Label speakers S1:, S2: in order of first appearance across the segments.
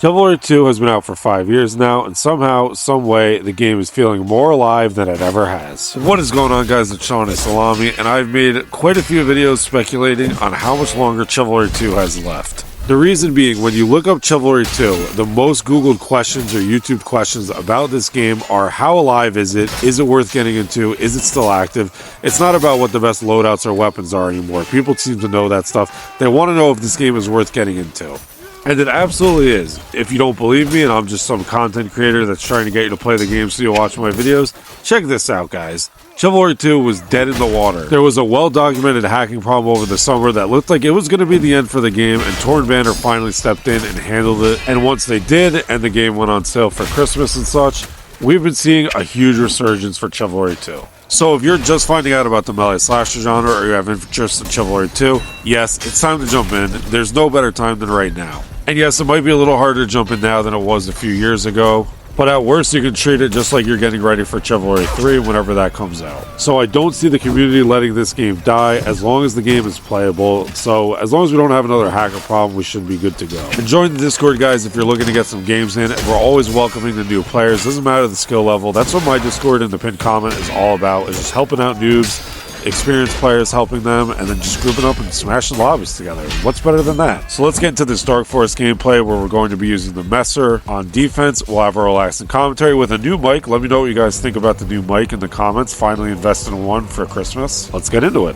S1: Chivalry 2 has been out for 5 years now, and somehow, some way, the game is feeling more alive than it ever has. What is going on, guys? It's Sean Salami, and I've made quite a few videos speculating on how much longer Chivalry 2 has left. The reason being, when you look up Chivalry 2, the most Googled questions or YouTube questions about this game are how alive is it? Is it worth getting into? Is it still active? It's not about what the best loadouts or weapons are anymore. People seem to know that stuff. They want to know if this game is worth getting into. And it absolutely is. If you don't believe me and I'm just some content creator that's trying to get you to play the game so you watch my videos, check this out, guys. Chivalry 2 was dead in the water. There was a well-documented hacking problem over the summer that looked like it was going to be the end for the game, and Torn Banner finally stepped in and handled it. And once they did, and the game went on sale for Christmas and such, we've been seeing a huge resurgence for Chivalry 2. So if you're just finding out about the melee slasher genre or you have interest in Chivalry 2, yes, it's time to jump in. There's no better time than right now. And yes, it might be a little harder to jump in now than it was a few years ago, but at worst you can treat it just like you're getting ready for Chivalry 3 whenever that comes out. So I don't see the community letting this game die as long as the game is playable. So as long as we don't have another hacker problem, we should be good to go. And join the Discord, guys, if you're looking to get some games in. We're always welcoming the new players. Doesn't matter the skill level. That's what my Discord in the pinned comment is all about, is just helping out noobs, experienced players helping them, and then just grouping up and smashing lobbies together. What's better than that? So let's get into this Darkforest gameplay where we're going to be using the Messer on defense. We'll have a relaxing commentary with a new mic. Let me know what you guys think about the new mic in the comments. Finally invested in one for Christmas. Let's get into it.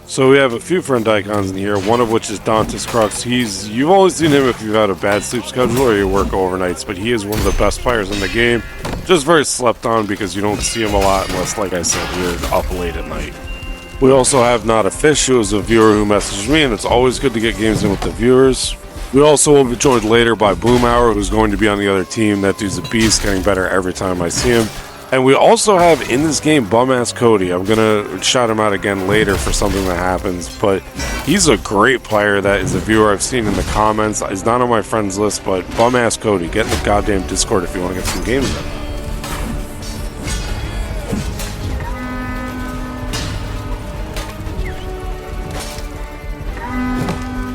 S1: So we have a few friend icons in here, one of which is Dante's Crux. You've only seen him if you've had a bad sleep schedule or you work overnights, but he is one of the best players in the game. Just very slept on because you don't see him a lot unless, like I said, you're up late at night. We also have Not a Fish, who is a viewer who messaged me, and it's always good to get games in with the viewers. We also will be joined later by Boomhour, who's going to be on the other team. That dude's a beast, getting better every time I see him. And we also have in this game Bum-Ass Cody. I'm going to shout him out again later for something that happens, but he's a great player that is a viewer I've seen in the comments. He's not on my friends list, but Bum-Ass Cody, get in the goddamn Discord if you want to get some games in.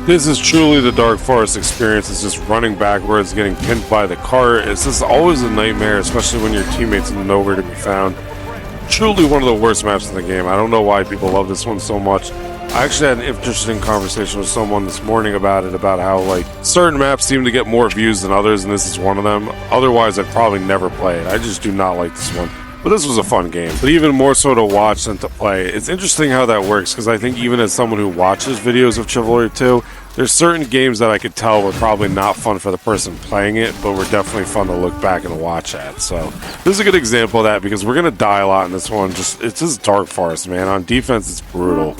S1: This is truly the Darkforest experience. It's just running backwards, getting pinned by the cart. It's just always a nightmare, especially when your teammates are nowhere to be found. Truly one of the worst maps in the game. I don't know why people love this one so much. I actually had an interesting conversation with someone this morning about it, about how like certain maps seem to get more views than others, and this is one of them. Otherwise, I'd probably never play it. I just do not like this one. But this was a fun game, but even more so to watch than to play. It's interesting how that works, because I think even as someone who watches videos of Chivalry 2, there's certain games that I could tell were probably not fun for the person playing it, but were definitely fun to look back and watch at. So this is a good example of that, because we're going to die a lot in this one. It's just Darkforest, man. On defense, it's brutal.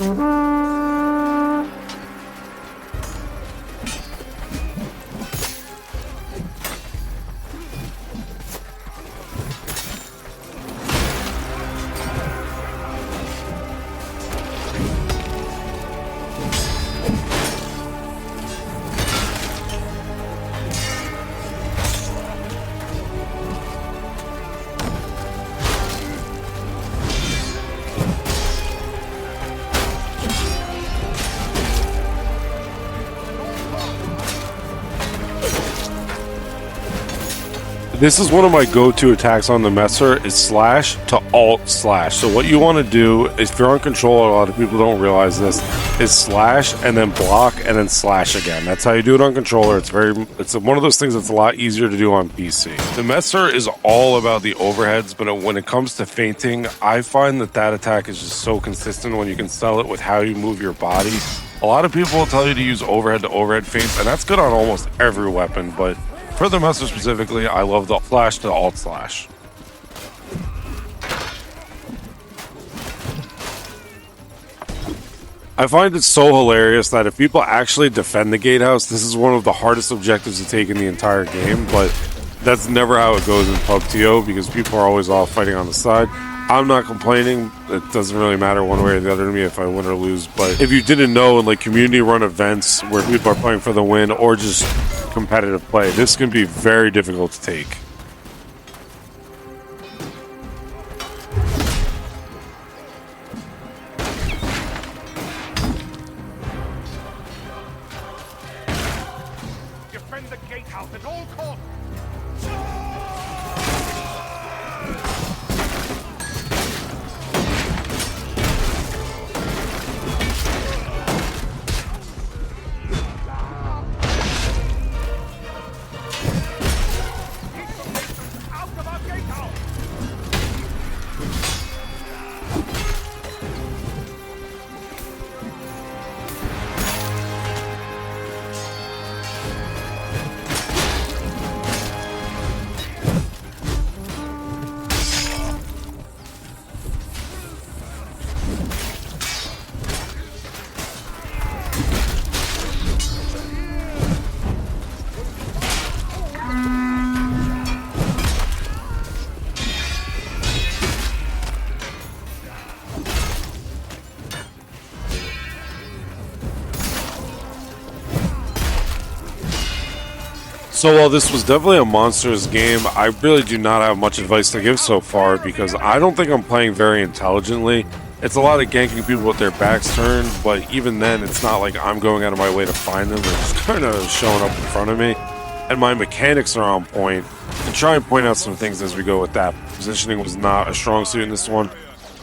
S1: This is one of my go-to attacks on the Messer, is slash to alt slash. So what you want to do, if you're on controller, a lot of people don't realize this, is slash and then block and then slash again. That's how you do it on controller. It's one of those things that's a lot easier to do on PC. The Messer is all about the overheads, but when it comes to feinting, I find that attack is just so consistent when you can sell it with how you move your body. A lot of people will tell you to use overhead to overhead feints, and that's good on almost every weapon, but for the Messer specifically, I love the slash to alt slash. I find it so hilarious that if people actually defend the gatehouse, this is one of the hardest objectives to take in the entire game, but that's never how it goes in PUBG because people are always all fighting on the side. I'm not complaining. It doesn't really matter one way or the other to me if I win or lose. But if you didn't know, in like community run events where people are playing for the win or just competitive play, this can be very difficult to take. So while this was definitely a monstrous game, I really do not have much advice to give so far because I don't think I'm playing very intelligently. It's a lot of ganking people with their backs turned, but even then, it's not like I'm going out of my way to find them. They're just kind of showing up in front of me. And my mechanics are on point. And try and point out some things as we go with that. Positioning was not a strong suit in this one.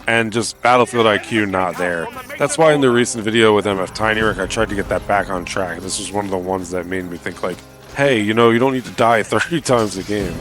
S1: And just battlefield IQ not there. That's why in the recent video with MF Tiny Rick, I tried to get that back on track. This was one of the ones that made me think like, hey, you know, you don't need to die 30 times a game.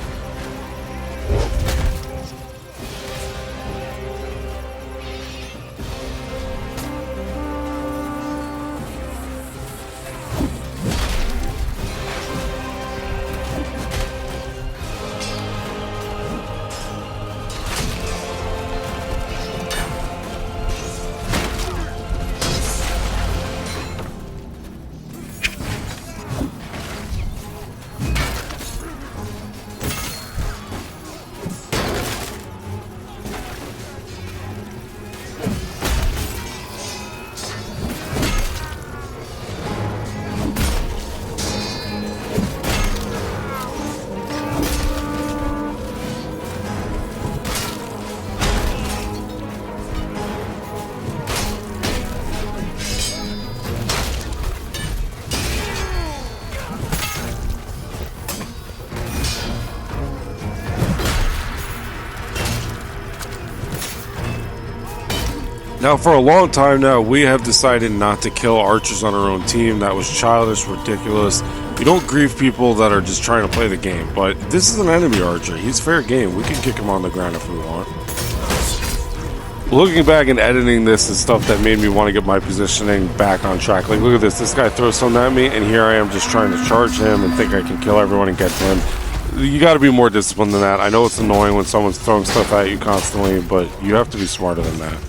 S1: Now, for a long time now, we have decided not to kill archers on our own team. That was childish, ridiculous. We don't grieve people that are just trying to play the game, but this is an enemy archer. He's fair game. We can kick him on the ground if we want. Looking back and editing this is stuff that made me want to get my positioning back on track. Like, look at this. This guy throws something at me, and here I am just trying to charge him and think I can kill everyone and get to him. You got to be more disciplined than that. I know it's annoying when someone's throwing stuff at you constantly, but you have to be smarter than that.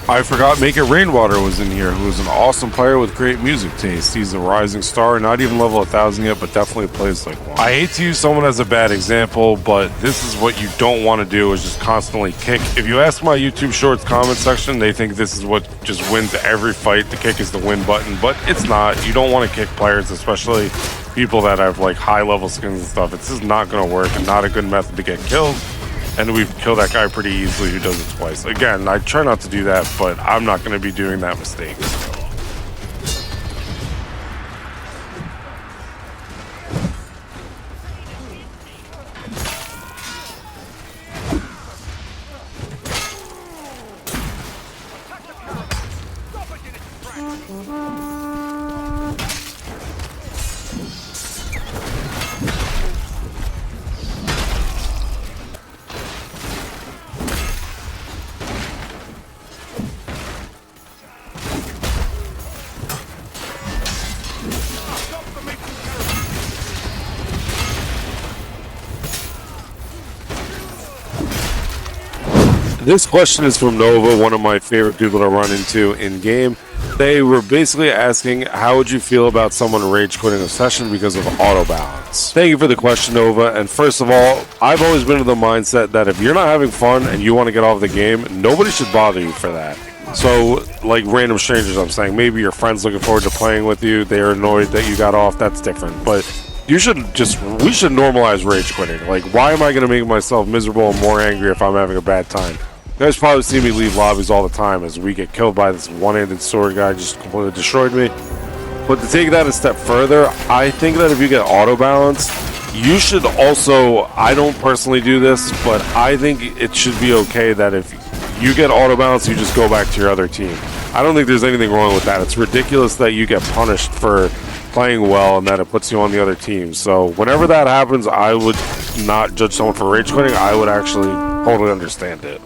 S1: I forgot Make It Rainwater was in here, who is an awesome player with great music taste. He's a rising star, not even level 1,000 yet, but definitely plays like one. I hate to use someone as a bad example, but this is what you don't want to do, is just constantly kick. If you ask my YouTube Shorts comment section, they think this is what just wins every fight. The kick is the win button, but it's not. You don't want to kick players, especially people that have like high level skins and stuff. It's just not going to work and not a good method to get killed. And we've killed that guy pretty easily who does it twice. Again, I try not to do that, but I'm not going to be doing that mistake. This question is from Nova, one of my favorite people to run into in game. They were basically asking, how would you feel about someone rage quitting a session because of auto balance? Thank you for the question, Nova. And first of all, I've always been of the mindset that if you're not having fun and you want to get off the game, nobody should bother you for that. So, like random strangers, I'm saying, maybe your friend's looking forward to playing with you. They're annoyed that you got off. That's different. But we should normalize rage quitting. Like, why am I going to make myself miserable and more angry if I'm having a bad time? You guys probably see me leave lobbies all the time as we get killed by this one-handed sword guy, just completely destroyed me. But to take that a step further, I think that if you get auto balance, you should also, I don't personally do this, but I think it should be okay that if you get auto balance, you just go back to your other team. I don't think there's anything wrong with that. It's ridiculous that you get punished for playing well and that it puts you on the other team. So whenever that happens, I would not judge someone for rage quitting. I would actually totally understand it.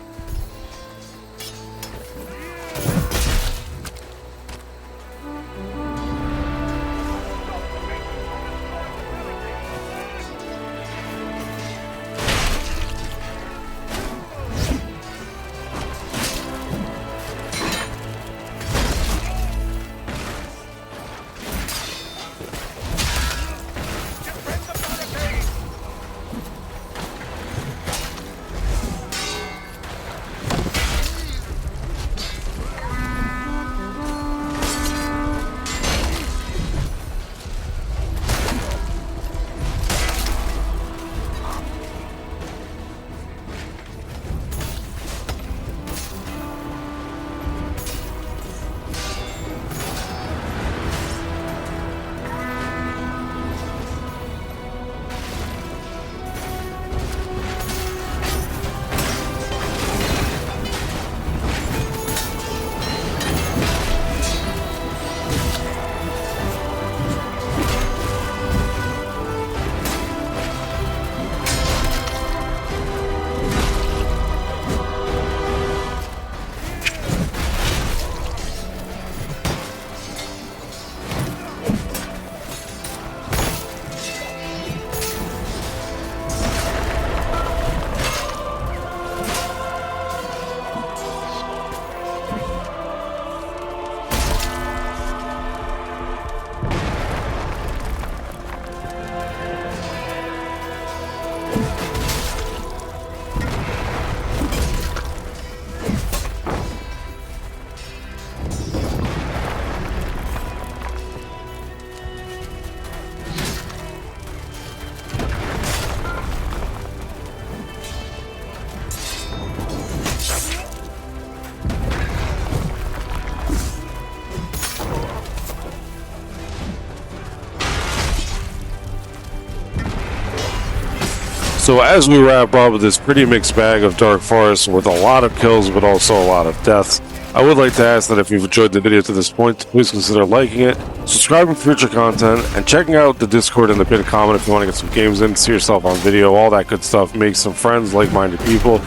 S1: So as we wrap up with this pretty mixed bag of Darkforest with a lot of kills but also a lot of deaths, I would like to ask that if you've enjoyed the video to this point, please consider liking it, subscribing for future content, and checking out the Discord and the pinned comment if you want to get some games in, see yourself on video, all that good stuff, make some friends, like-minded people.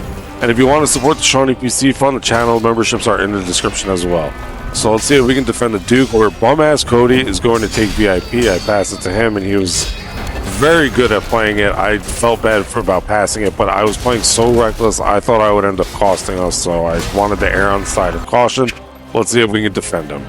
S1: And if you want to support the Shawnee PC Fund, the channel memberships are in the description as well. So let's see if we can defend the Duke, where bum-ass Cody is going to take VIP. I passed it to him, and he was very good at playing it. I felt bad about passing it, but I was playing so reckless, I thought I would end up costing us, so I wanted to err on the side of caution. Let's see if we can defend him.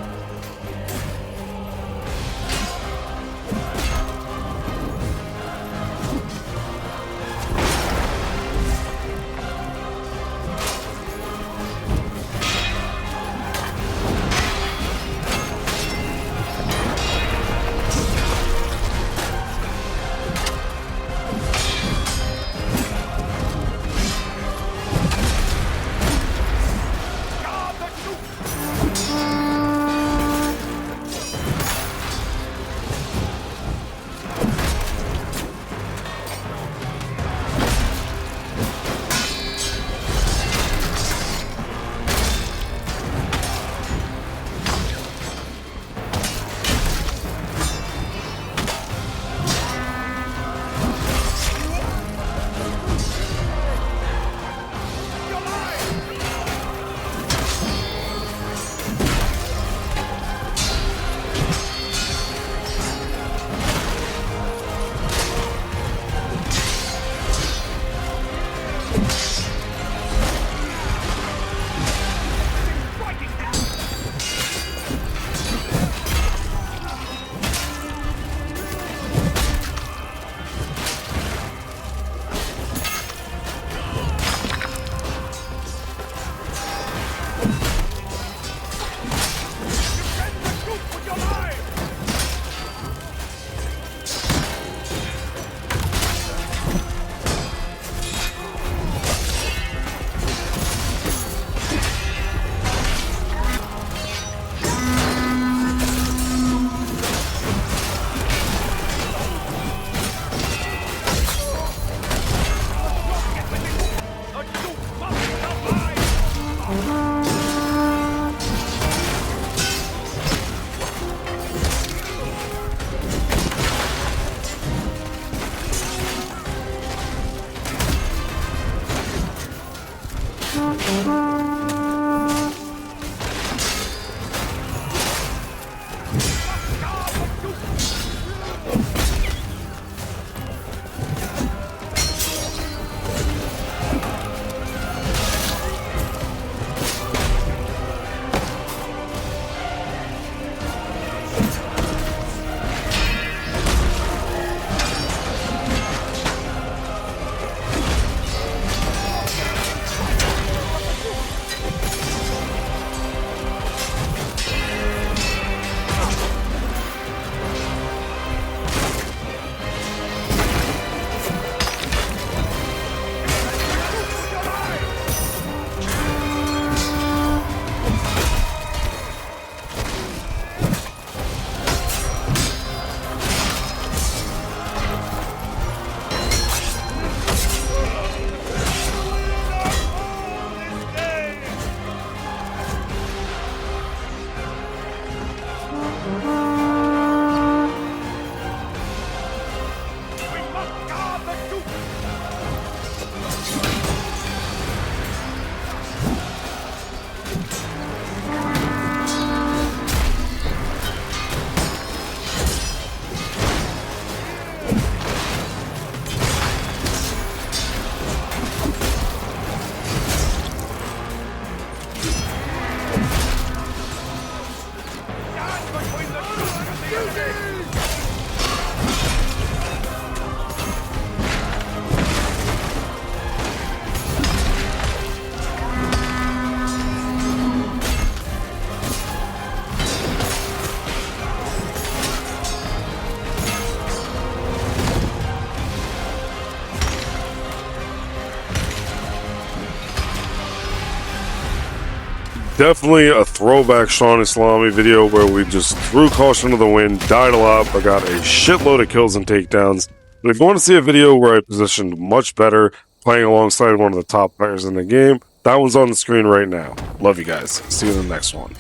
S1: Definitely a throwback Sean Islami video where we just threw caution to the wind, died a lot, but got a shitload of kills and takedowns. But if you want to see a video where I positioned much better, playing alongside one of the top players in the game, that one's on the screen right now. Love you guys. See you in the next one.